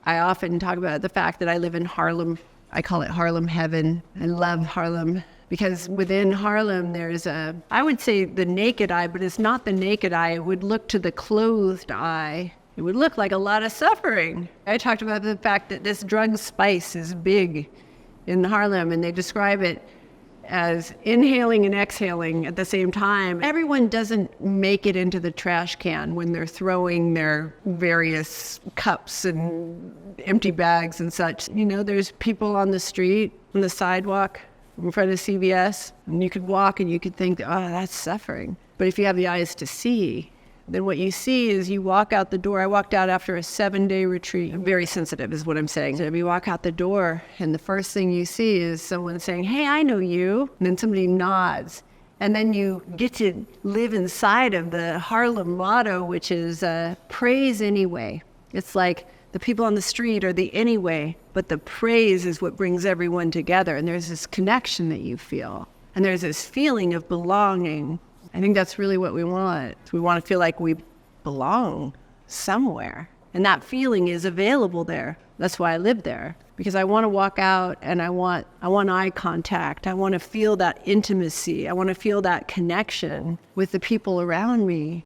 I often talk about the fact that I live in Harlem. I call it Harlem Heaven. I love Harlem because within Harlem there's I would say the naked eye, but it's not the naked eye. It would look to the clothed eye. It would look like a lot of suffering. I talked about the fact that this drug spice is big in Harlem, and they describe it as inhaling and exhaling at the same time. Everyone doesn't make it into the trash can when they're throwing their various cups and empty bags and such. You know, there's people on the street, on the sidewalk, in front of CVS, and you could walk and you could think, oh, that's suffering. But if you have the eyes to see, then what you see is you walk out the door. I walked out after a 7-day retreat. I'm very sensitive is what I'm saying. So you walk out the door and the first thing you see is someone saying, hey, I know you. And then somebody nods. And then you get to live inside of the Harlem motto, which is praise anyway. It's like the people on the street are the anyway, but the praise is what brings everyone together. And there's this connection that you feel. And there's this feeling of belonging. I think that's really what we want. We want to feel like we belong somewhere. And that feeling is available there. That's why I live there. Because I want to walk out and I want eye contact. I want to feel that intimacy. I want to feel that connection with the people around me.